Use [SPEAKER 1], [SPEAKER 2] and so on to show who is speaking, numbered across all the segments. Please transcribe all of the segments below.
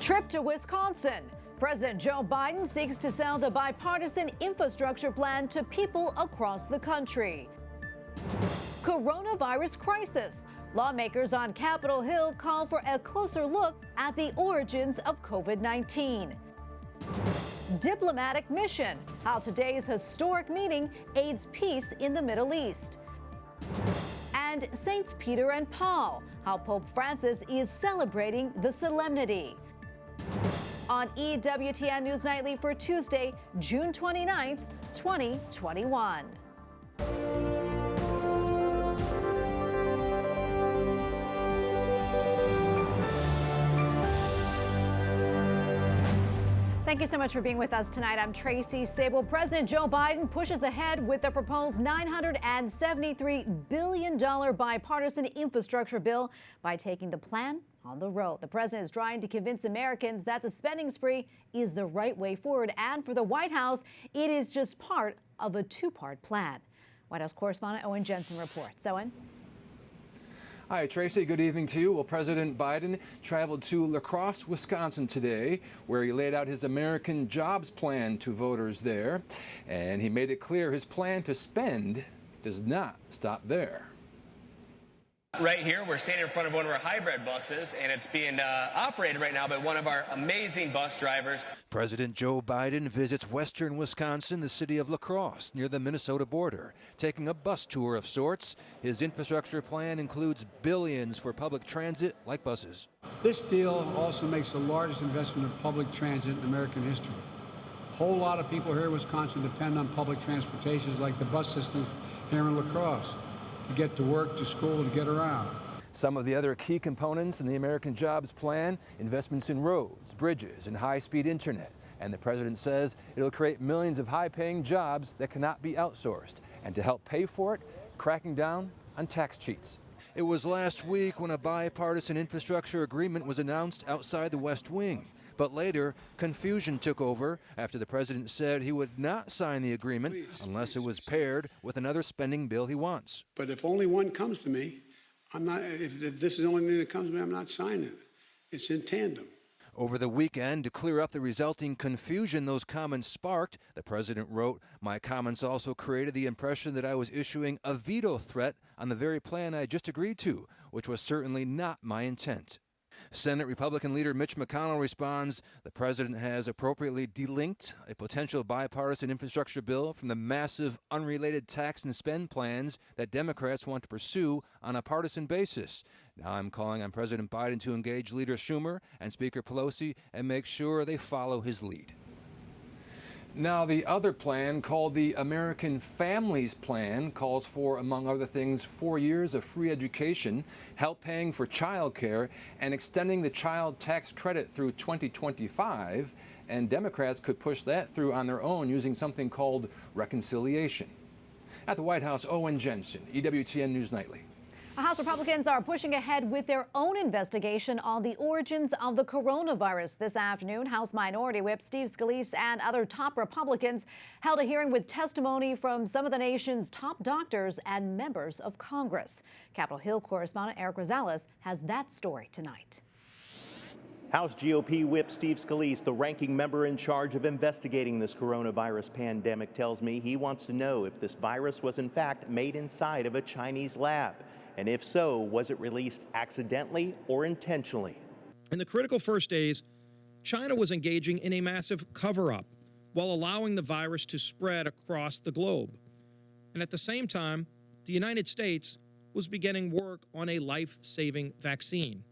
[SPEAKER 1] Trip to Wisconsin. President Joe Biden seeks to sell the bipartisan infrastructure plan to people across the country. Coronavirus crisis. Lawmakers on Capitol Hill call for a closer look at the origins of COVID-19. Diplomatic mission. How today's historic meeting aids peace in the Middle East. And Saints Peter and Paul. How Pope Francis is celebrating the Solemnity. On EWTN News Nightly for Tuesday, June 29th, 2021. Thank you so much for being with us tonight. I'm Tracy Sable. President Joe Biden pushes ahead with the proposed $973 billion bipartisan infrastructure bill by taking the plan on the road. The president is trying to convince Americans that the spending spree is the right way forward. And for the White House, it is just part of a two-part plan. White House correspondent Owen Jensen reports. Owen?
[SPEAKER 2] Hi, Tracy. Good evening to you. Well, President Biden traveled to La Crosse, Wisconsin today, where he laid out his American jobs plan to voters there. And he made it clear his plan to spend does not stop there.
[SPEAKER 3] Right here, we're standing in front of one of our hybrid buses, and it's being operated right now by one of our amazing bus drivers.
[SPEAKER 4] President Joe Biden visits western Wisconsin, the city of La Crosse, near the Minnesota border, taking a bus tour of sorts. His infrastructure plan includes billions for public transit, like buses.
[SPEAKER 5] This deal also makes the largest investment in public transit in American history. A whole lot of people here in Wisconsin depend on public transportation, like the bus system here in La Crosse, to get to work, to school, to get around.
[SPEAKER 2] Some of the other key components in the American Jobs Plan, investments in roads, bridges, and high-speed internet. And the president says it'll create millions of high-paying jobs that cannot be outsourced. And to help pay for it, cracking down on tax cheats.
[SPEAKER 4] It was last week when a bipartisan infrastructure agreement was announced outside the West Wing. But later, confusion took over after the president said he would not sign the agreement unless it was paired with another spending bill he wants.
[SPEAKER 5] But if only one comes to me, I'm not. If this is the only thing that comes to me, I'm not signing it. It's in tandem.
[SPEAKER 4] Over the weekend, to clear up the resulting confusion those comments sparked, the president wrote, "My comments also created the impression that I was issuing a veto threat on the very plan I just agreed to, which was certainly not my intent." Senate Republican leader Mitch McConnell responds, the president has appropriately delinked a potential bipartisan infrastructure bill from the massive unrelated tax and spend plans that Democrats want to pursue on a partisan basis. Now I'm calling on President Biden to engage Leader Schumer and Speaker Pelosi and make sure they follow his lead.
[SPEAKER 2] Now, the other plan, called the American Families Plan, calls for, among other things, 4 years of free education, help paying for child care, and extending the child tax credit through 2025. And Democrats could push that through on their own using something called reconciliation. At the White House, Owen Jensen, EWTN News Nightly.
[SPEAKER 1] House Republicans are pushing ahead with their own investigation on the origins of the coronavirus. This afternoon, House Minority Whip Steve Scalise and other top Republicans held a hearing with testimony from some of the nation's top doctors and members of Congress. Capitol Hill correspondent Eric Rosales has that story tonight.
[SPEAKER 6] House GOP Whip Steve Scalise, the ranking member in charge of investigating this coronavirus pandemic, tells me he wants to know if this virus was in fact made inside of a Chinese lab. And if so, was it released accidentally or intentionally?
[SPEAKER 7] In the critical first days, China was engaging in a massive cover-up while allowing the virus to spread across the globe. And at the same time, the United States was beginning work on a life-saving vaccine.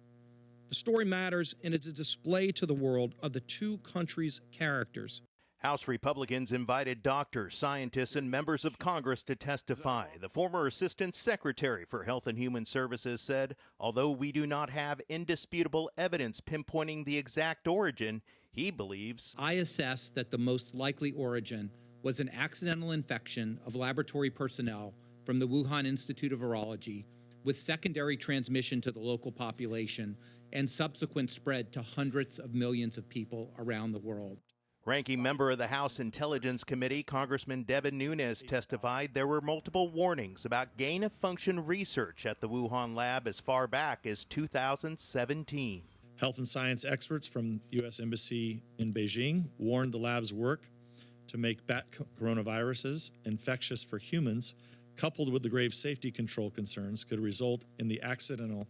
[SPEAKER 7] The story matters, and it's a display to the world of the two countries' characters.
[SPEAKER 6] House Republicans invited doctors, scientists, and members of Congress to testify. The former Assistant Secretary for Health and Human Services said, although we do not have indisputable evidence pinpointing the exact origin, he believes,
[SPEAKER 8] I assess that the most likely origin was an accidental infection of laboratory personnel from the Wuhan Institute of Virology with secondary transmission to the local population and subsequent spread to hundreds of millions of people around the world.
[SPEAKER 6] Ranking member of the House Intelligence Committee, Congressman Devin Nunes, testified there were multiple warnings about gain-of-function research at the Wuhan lab as far back as 2017.
[SPEAKER 9] Health and science experts from U.S. Embassy in Beijing warned the lab's work to make bat coronaviruses infectious for humans, coupled with the grave safety control concerns, could result in the accidental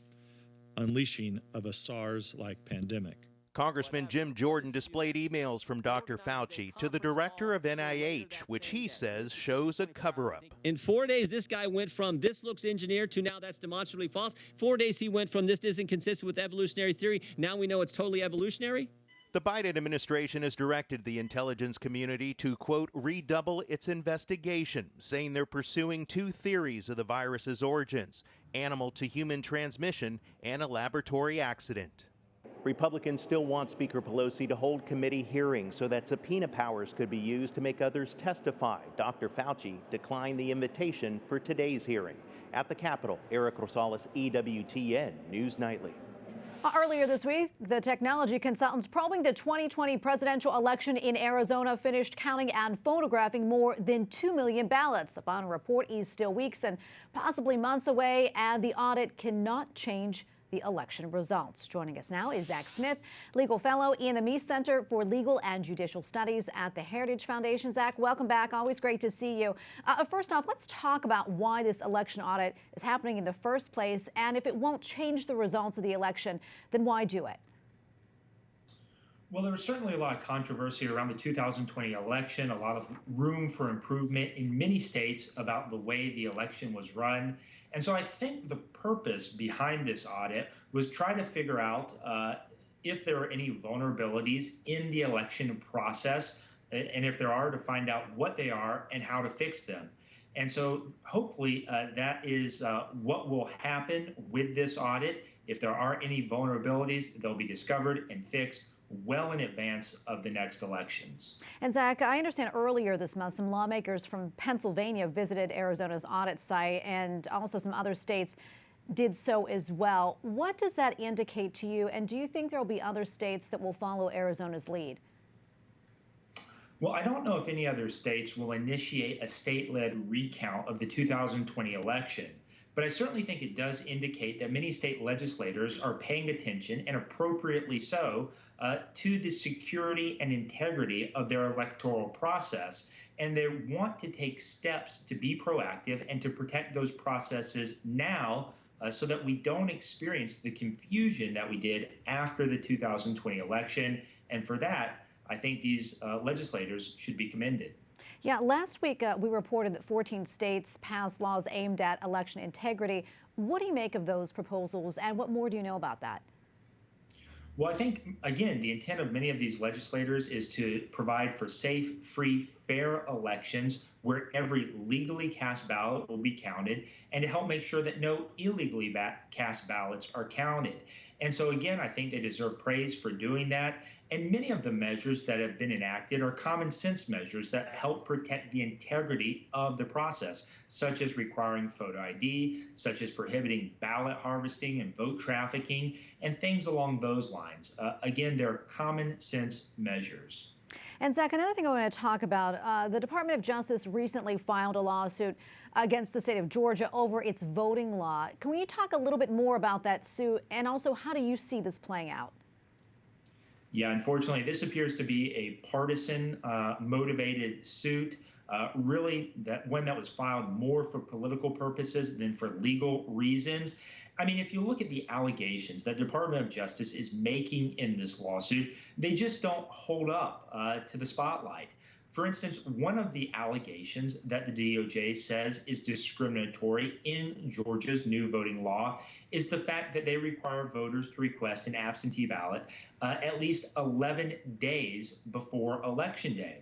[SPEAKER 9] unleashing of a SARS-like pandemic.
[SPEAKER 6] Congressman Jim Jordan displayed emails from Dr. Fauci to the director of NIH, which he says shows a cover-up.
[SPEAKER 10] In 4 days, this guy went from this looks engineered to now that's demonstrably false. 4 days, he went from this isn't consistent with evolutionary theory. Now we know it's totally evolutionary.
[SPEAKER 6] The Biden administration has directed the intelligence community to, quote, redouble its investigation, saying they're pursuing two theories of the virus's origins: animal to human transmission and a laboratory accident. Republicans still want Speaker Pelosi to hold committee hearings so that subpoena powers could be used to make others testify. Dr. Fauci declined the invitation for today's hearing. At the Capitol, Eric Rosales, EWTN News Nightly.
[SPEAKER 1] Earlier this week, the technology consultants probing the 2020 presidential election in Arizona finished counting and photographing more than 2 million ballots. A final report is still weeks and possibly months away, and the audit cannot change the election results. Joining us now is Zack Smith, legal fellow in the Meese Center for Legal and Judicial Studies at the Heritage Foundation. Zack, welcome back. Always great to see you. First off, let's talk about why this election audit is happening in the first place, and if it won't change the results of the election, then why do it?
[SPEAKER 11] Well, there was certainly a lot of controversy around the 2020 election, a lot of room for improvement in many states about the way the election was run. And so I think the purpose behind this audit was try to figure out if there are any vulnerabilities in the election process, and if there are, to find out what they are and how to fix them. And so hopefully that is what will happen with this audit. If there are any vulnerabilities, they'll be discovered and fixed well in advance of the next elections.
[SPEAKER 1] And Zack, I understand earlier this month some lawmakers from Pennsylvania visited Arizona's audit site, and also some other states did so as well. What does that indicate to you, and do you think there will be other states that will follow Arizona's lead?
[SPEAKER 11] Well, I don't know if any other states will initiate a state-led recount of the 2020 election. But I certainly think it does indicate that many state legislators are paying attention, and appropriately so, to the security and integrity of their electoral process. And they want to take steps to be proactive and to protect those processes now so that we don't experience the confusion that we did after the 2020 election. And for that, I think these legislators should be commended.
[SPEAKER 1] Yeah, last week we reported that 14 states passed laws aimed at election integrity. What do you make of those proposals, and what more do you know about that?
[SPEAKER 11] Well, I think, again, the intent of many of these legislators is to provide for safe, free, fair elections where every legally cast ballot will be counted, and to help make sure that no illegally cast ballots are counted. And so, again, I think they deserve praise for doing that. And many of the measures that have been enacted are common sense measures that help protect the integrity of the process, such as requiring photo ID, such as prohibiting ballot harvesting and vote trafficking, and things along those lines. Again, they're common sense measures.
[SPEAKER 1] And Zack, another thing I want to talk about, the Department of Justice recently filed a lawsuit against the state of Georgia over its voting law. Can you talk a little bit more about that suit, and also how do you see this playing out?
[SPEAKER 11] Yeah, unfortunately, this appears to be a partisan motivated suit, really one that was filed more for political purposes than for legal reasons. I mean, if you look at the allegations that the Department of Justice is making in this lawsuit, they just don't hold up to the spotlight. For instance, one of the allegations that the DOJ says is discriminatory in Georgia's new voting law is the fact that they require voters to request an absentee ballot at least 11 days before Election Day.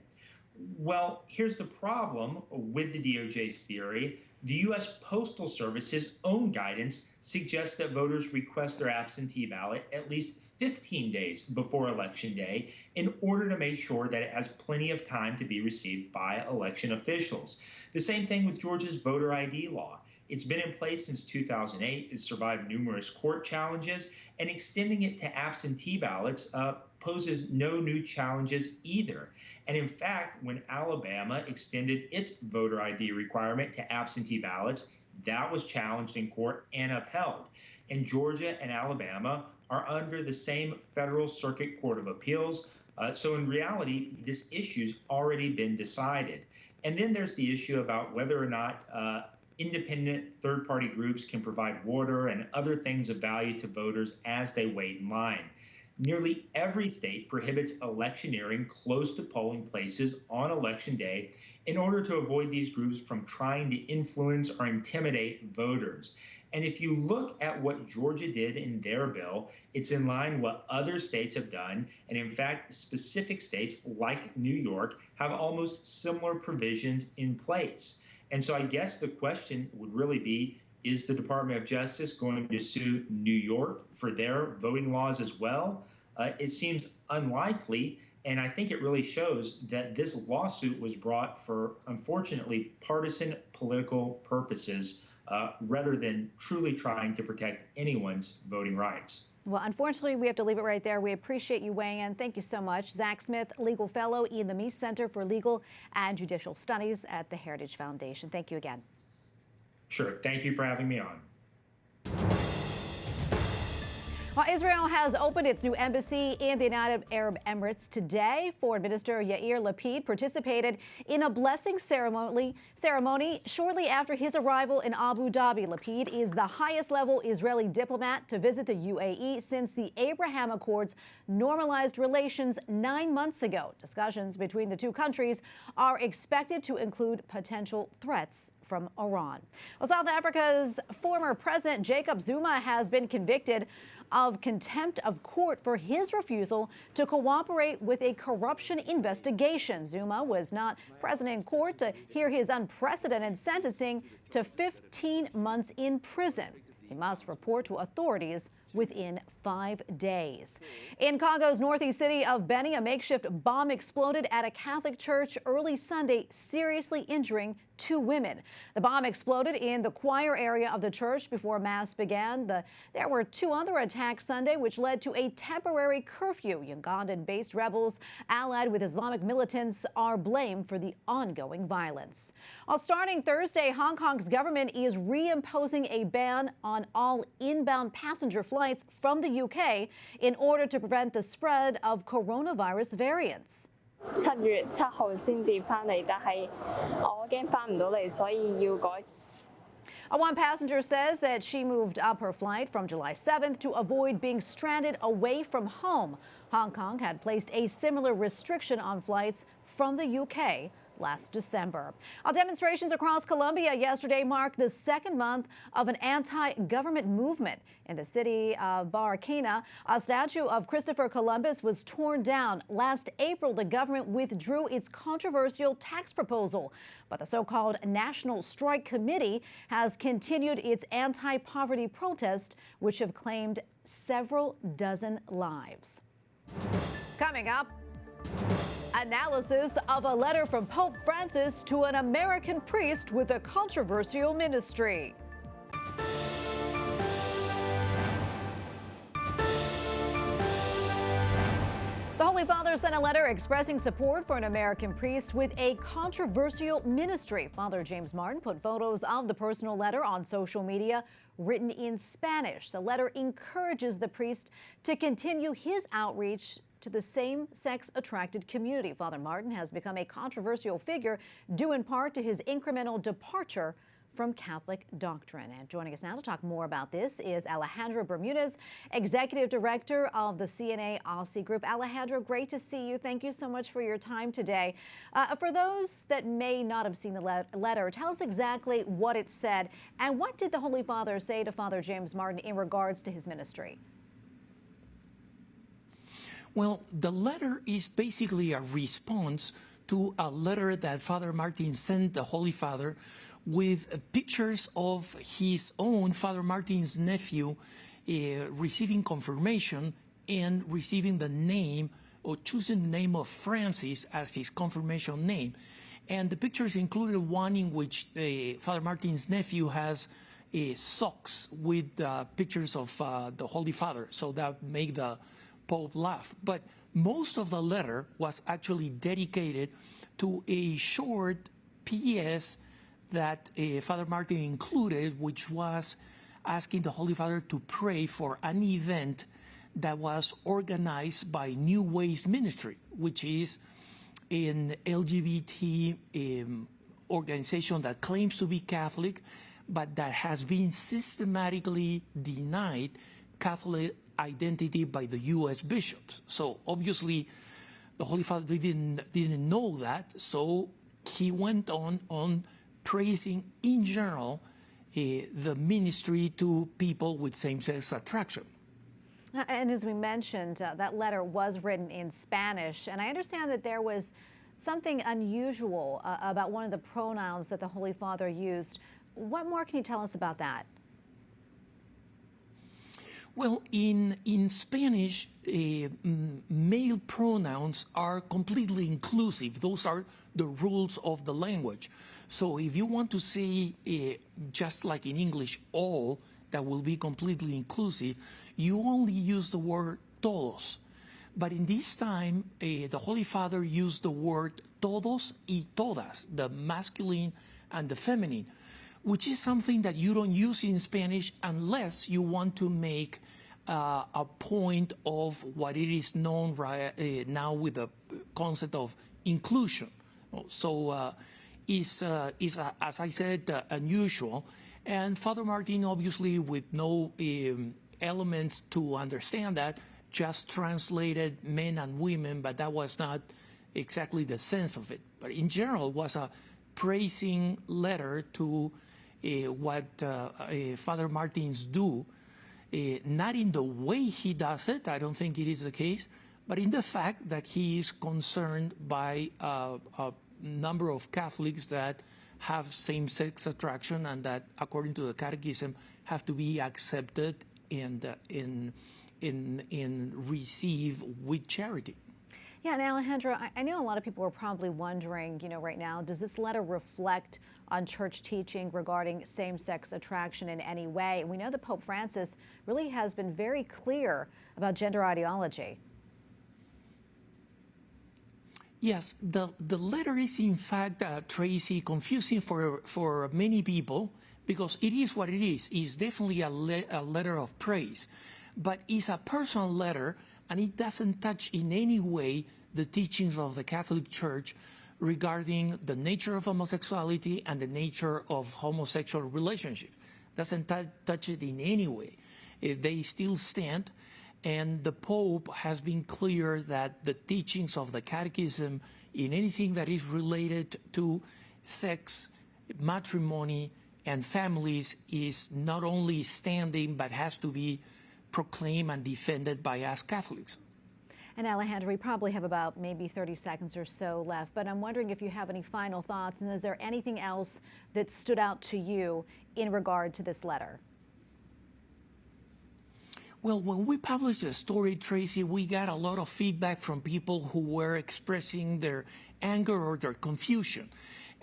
[SPEAKER 11] Well, here's the problem with the DOJ's theory. The U.S. Postal Service's own guidance suggests that voters request their absentee ballot at least 15 days before Election Day in order to make sure that it has plenty of time to be received by election officials. The same thing with Georgia's voter ID law. It's been in place since 2008. It's survived numerous court challenges, and extending it to absentee ballots poses no new challenges either. And in fact, when Alabama extended its voter ID requirement to absentee ballots, that was challenged in court and upheld. And Georgia and Alabama are under the same Federal Circuit Court of Appeals. So in reality, this issue's already been decided. And then there's the issue about whether or not independent third-party groups can provide water and other things of value to voters as they wait in line. Nearly every state prohibits electioneering close to polling places on Election Day in order to avoid these groups from trying to influence or intimidate voters. And if you look at what Georgia did in their bill, it's in line with what other states have done. And in fact, specific states like New York have almost similar provisions in place. And so I guess the question would really be, is the Department of Justice going to sue New York for their voting laws as well? It seems unlikely. And I think it really shows that this lawsuit was brought for, unfortunately, partisan political purposes rather than truly trying to protect anyone's voting rights.
[SPEAKER 1] Well, unfortunately, we have to leave it right there. We appreciate you weighing in. Thank you so much. Zack Smith, legal fellow in the Meese Center for Legal and Judicial Studies at the Heritage Foundation. Thank you again.
[SPEAKER 11] Sure. Thank you for having me on.
[SPEAKER 1] Well, Israel has opened its new embassy in the United Arab Emirates today. Foreign Minister Yair Lapid participated in a blessing ceremony shortly after his arrival in Abu Dhabi. Lapid is the highest level Israeli diplomat to visit the UAE since the Abraham Accords normalized relations 9 months ago. Discussions between the two countries are expected to include potential threats from Iran. Well, South Africa's former president Jacob Zuma has been convicted of contempt of court for his refusal to cooperate with a corruption investigation. Zuma was not present in court to hear his unprecedented sentencing to 15 months in prison. He must report to authorities within 5 days. In Congo's northeast city of Beni, a makeshift bomb exploded at a Catholic church early Sunday, seriously injuring 2 women. The bomb exploded in the choir area of the church before Mass began. There were 2 other attacks Sunday, which led to a temporary curfew. Ugandan-based rebels allied with Islamic militants are blamed for the ongoing violence. Well, starting Thursday, Hong Kong's government is reimposing a ban on all inbound passenger flights from the UK in order to prevent the spread of coronavirus variants.
[SPEAKER 12] 7月7號先至返嚟，但係我驚返唔到嚟，所以要改。
[SPEAKER 1] One passenger says that she moved up her flight from July 7th to avoid being stranded away from home. Hong Kong had placed a similar restriction on flights from the UK last December. Demonstrations across Colombia yesterday marked the 2nd month of an anti-government movement. In the city of Barranquilla, a statue of Christopher Columbus was torn down. Last April, the government withdrew its controversial tax proposal, but the so-called National Strike Committee has continued its anti-poverty protests, which have claimed several dozen lives. Coming up, analysis of a letter from Pope Francis to an American priest with a controversial ministry. The Holy Father sent a letter expressing support for an American priest with a controversial ministry. Father James Martin put photos of the personal letter on social media, written in Spanish. The letter encourages the priest to continue his outreach to the same-sex attracted community. Father Martin has become a controversial figure due in part to his incremental departure from Catholic doctrine. And joining us now to talk more about this is Alejandro Bermudez, Executive Director of the CNA Aussie Group. Alejandro, great to see you. Thank you so much for your time today. For those that may not have seen the letter, tell us exactly what it said and what did the Holy Father say to Father James Martin in regards to his ministry?
[SPEAKER 13] Well, the letter is basically a response to a letter that Father Martin sent the Holy Father with pictures of his own, Father Martin's nephew, receiving confirmation and receiving the name or choosing the name of Francis as his confirmation name. And the pictures included one in which Father Martin's nephew has socks with pictures of the Holy Father, so that make the Pope laugh. But most of the letter was actually dedicated to a short PS that Father Martin included, which was asking the Holy Father to pray for an event that was organized by New Ways Ministry, which is an LGBT organization that claims to be Catholic, but that has been systematically denied Catholic identity by the U.S. bishops. So obviously, the Holy Father didn't know that, so he went on praising in general the ministry to people with same-sex attraction.
[SPEAKER 1] And as we mentioned, that letter was written in Spanish, and I understand that there was something unusual about one of the pronouns that the Holy Father used. What more can you tell us about that?
[SPEAKER 13] Well, in Spanish, male pronouns are completely inclusive. Those are the rules of the language. So if you want to say, just like in English, all, that will be completely inclusive, you only use the word todos. But in this time, the Holy Father used the word todos y todas, the masculine and the feminine, which is something that you don't use in Spanish unless you want to make a point of what it is known now with the concept of inclusion. So is as I said, unusual. And Father Martin, obviously, with no elements to understand that, just translated men and women, but that was not exactly the sense of it. But in general, it was a praising letter to what Father Martins do, not in the way he does it, I don't think it is the case, but in the fact that he is concerned by a number of Catholics that have same-sex attraction and that, according to the Catechism, have to be accepted and receive with charity.
[SPEAKER 1] Yeah, and Alejandro, I know a lot of people are probably wondering, right now, does this letter reflect on church teaching regarding same-sex attraction in any way? And we know that Pope Francis really has been very clear about gender ideology.
[SPEAKER 13] Yes, the letter is in fact, Tracy, confusing for many people because it is what it is. It's definitely a letter of praise, but it's a personal letter and it doesn't touch in any way the teachings of the Catholic Church regarding the nature of homosexuality and the nature of homosexual relationship. Doesn't touch it in any way. They still stand. And the Pope has been clear that the teachings of the Catechism in anything that is related to sex, matrimony, and families is not only standing, but has to be proclaimed and defended by us Catholics.
[SPEAKER 1] And Alejandro, we probably have about maybe 30 seconds or so left, but I'm wondering if you have any final thoughts, and is there anything else that stood out to you in regard to this letter?
[SPEAKER 13] Well, when we published the story, Tracy, we got a lot of feedback from people who were expressing their anger or their confusion.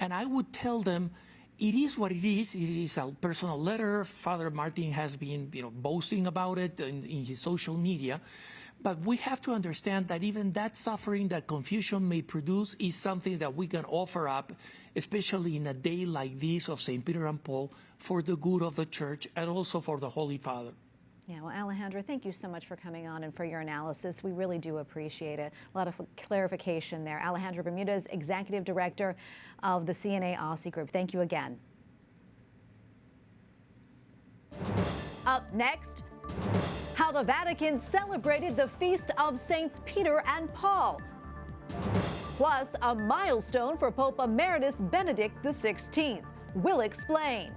[SPEAKER 13] And I would tell them, it is what it is. It is a personal letter. Father Martin has been, boasting about it in his social media. But we have to understand that even that suffering that confusion may produce is something that we can offer up, especially in a day like this of St. Peter and Paul, for the good of the Church and also for the Holy Father.
[SPEAKER 1] Yeah, well, Alejandro, thank you so much for coming on and for your analysis. We really do appreciate it. A lot of clarification there. Alejandro Bermudez, Executive Director of the CNA Aussie Group. Thank you again. Up next, how the Vatican celebrated the feast of Saints Peter and Paul. Plus, a milestone for Pope Emeritus Benedict XVI. We'll explain.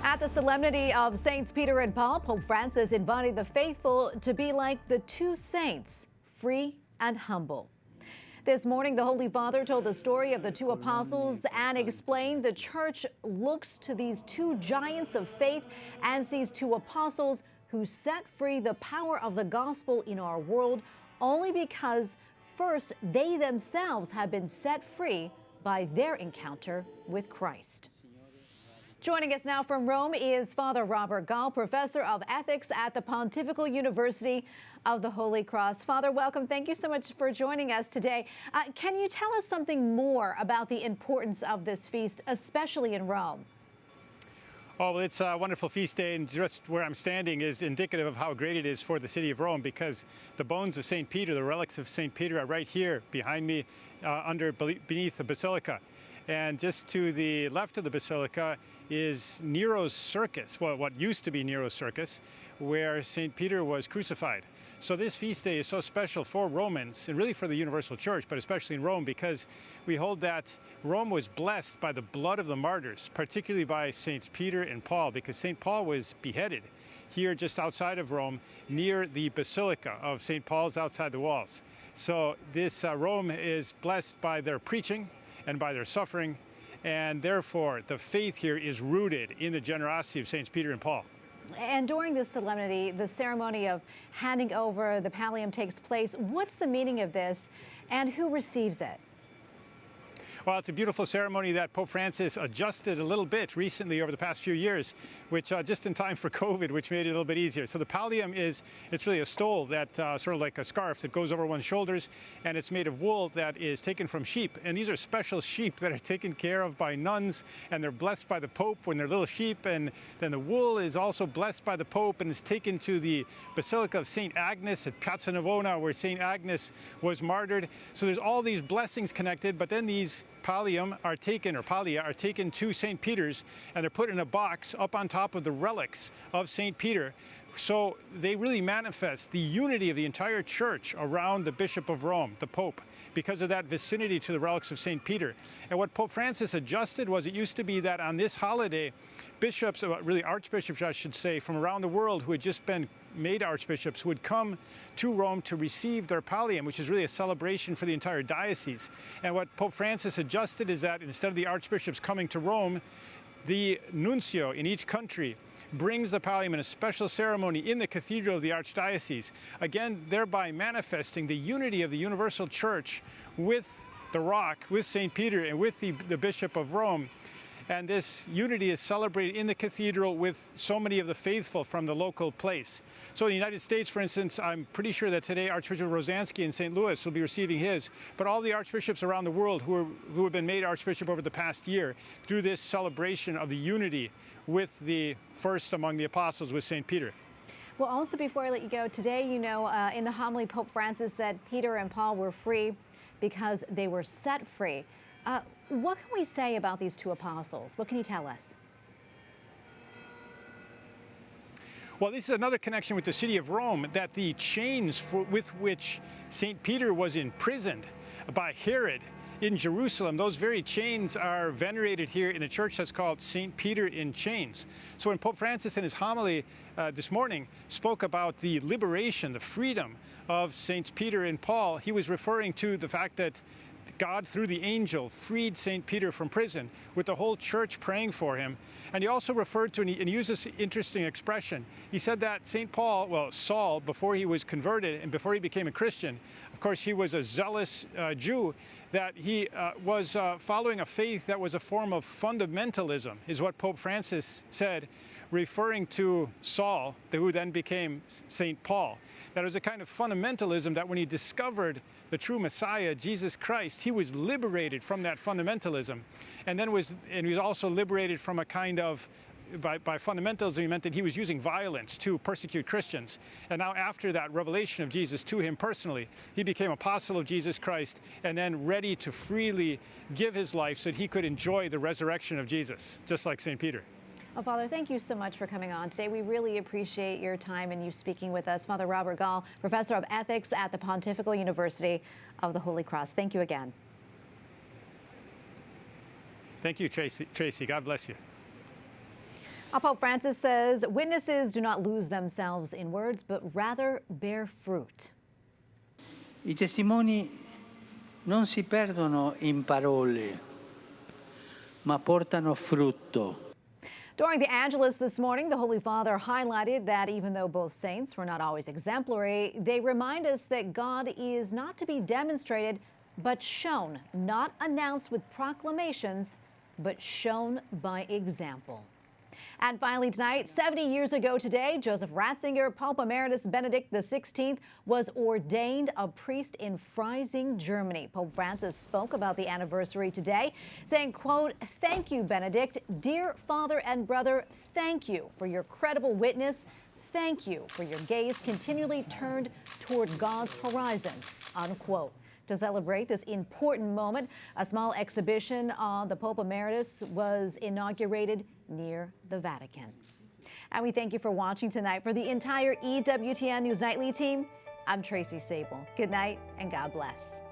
[SPEAKER 1] At the Solemnity of Saints Peter and Paul, Pope Francis invited the faithful to be like the two saints, free and humble. This morning, the Holy Father told the story of the two apostles and explained the Church looks to these two giants of faith and sees two apostles who set free the power of the gospel in our world only because first they themselves have been set free by their encounter with Christ. Joining us now from Rome is Father Robert Gahl, professor of ethics at the Pontifical University of the Holy Cross. Father, welcome. Thank you so much for joining us today. Can you tell us something more about the importance of this feast, especially in Rome?
[SPEAKER 14] Oh, well, it's a wonderful feast day, and just where I'm standing is indicative of how great it is for the city of Rome, because the bones of St. Peter, the relics of St. Peter, are right here behind me beneath the basilica. And just to the left of the basilica is Nero's circus, well, what used to be Nero's circus, where St. Peter was crucified. So this feast day is so special for Romans, and really for the universal church, but especially in Rome, because we hold that Rome was blessed by the blood of the martyrs, particularly by Saints Peter and Paul, because St. Paul was beheaded here just outside of Rome, near the Basilica of St. Paul's outside the walls. So this Rome is blessed by their preaching and by their suffering, and therefore the faith here is rooted in the generosity of Saints Peter and Paul.
[SPEAKER 1] And during this solemnity, the ceremony of handing over the pallium takes place. What's the meaning of this, and who receives it?
[SPEAKER 14] Well, it's a beautiful ceremony that Pope Francis adjusted a little bit recently over the past few years, which just in time for COVID, which made it a little bit easier. So the pallium it's really a stole that sort of like a scarf that goes over one's shoulders, and it's made of wool that is taken from sheep. And these are special sheep that are taken care of by nuns, and they're blessed by the Pope when they're little sheep. And then the wool is also blessed by the Pope and is taken to the Basilica of St. Agnes at Piazza Navona, where St. Agnes was martyred. So there's all these blessings connected, but then these pallium are taken, or pallia are taken to St. Peter's, and they're put in a box up on top of the relics of St. Peter. So they really manifest the unity of the entire church around the Bishop of Rome, the Pope, because of that vicinity to the relics of St. Peter. And what Pope Francis adjusted was, it used to be that on this holiday, bishops, really archbishops, I should say, from around the world who had just been made archbishops would come to Rome to receive their pallium, which is really a celebration for the entire diocese. And what Pope Francis adjusted is that instead of the archbishops coming to Rome, the nuncio in each country brings the pallium in a special ceremony in the cathedral of the archdiocese, again thereby manifesting the unity of the universal church with the rock, with St. Peter, and with the Bishop of Rome. And this unity is celebrated in the cathedral with so many of the faithful from the local place. So in the United States, for instance, I'm pretty sure that today Archbishop Rozansky in St. Louis will be receiving his, but all the archbishops around the world who have been made archbishop over the past year through this celebration of the unity with the first among the apostles, with St. Peter.
[SPEAKER 1] Well, also before I let you go, today, you know, in the homily, Pope Francis said Peter and Paul were free because they were set free. What can we say about these two apostles? What can you tell us?
[SPEAKER 14] Well, this is another connection with the city of Rome, that the chains with which St. Peter was imprisoned by Herod in Jerusalem, those very chains are venerated here in a church that's called St. Peter in Chains. So when Pope Francis in his homily this morning spoke about the liberation, the freedom of Saints Peter and Paul, he was referring to the fact that God, through the angel, freed St. Peter from prison, with the whole church praying for him. And he also referred to, and he used this interesting expression. He said that St. Paul, well, Saul, before he was converted and before he became a Christian, of course, he was a zealous Jew, that he was following a faith that was a form of fundamentalism, is what Pope Francis said, referring to Saul, who then became St. Paul. That it was a kind of fundamentalism that when he discovered the true Messiah, Jesus Christ, he was liberated from that fundamentalism. And then he was also liberated from a kind of, by fundamentalism, he meant that he was using violence to persecute Christians. And now after that revelation of Jesus to him personally, he became apostle of Jesus Christ, and then ready to freely give his life so that he could enjoy the resurrection of Jesus, just like St. Peter.
[SPEAKER 1] Well, Father, thank you so much for coming on today. We really appreciate your time and you speaking with us. Father Robert Gahl, professor of ethics at the Pontifical University of the Holy Cross. Thank you again.
[SPEAKER 14] Thank you, Tracy. God bless you.
[SPEAKER 1] Pope Francis says witnesses do not lose themselves in words, but rather bear fruit.
[SPEAKER 15] I testimoni non si perdono in parole, ma portano frutto.
[SPEAKER 1] During the Angelus this morning, the Holy Father highlighted that even though both saints were not always exemplary, they remind us that God is not to be demonstrated, but shown, not announced with proclamations, but shown by example. And finally tonight, 70 years ago today, Joseph Ratzinger, Pope Emeritus Benedict XVI, was ordained a priest in Freising, Germany. Pope Francis spoke about the anniversary today, saying, quote, "Thank you, Benedict. Dear father and brother, thank you for your credible witness. Thank you for your gaze continually turned toward God's horizon," unquote. To celebrate this important moment, a small exhibition on the Pope Emeritus was inaugurated near the Vatican. And we thank you for watching tonight. For the entire EWTN News Nightly team, I'm Tracy Sable. Good night and God bless.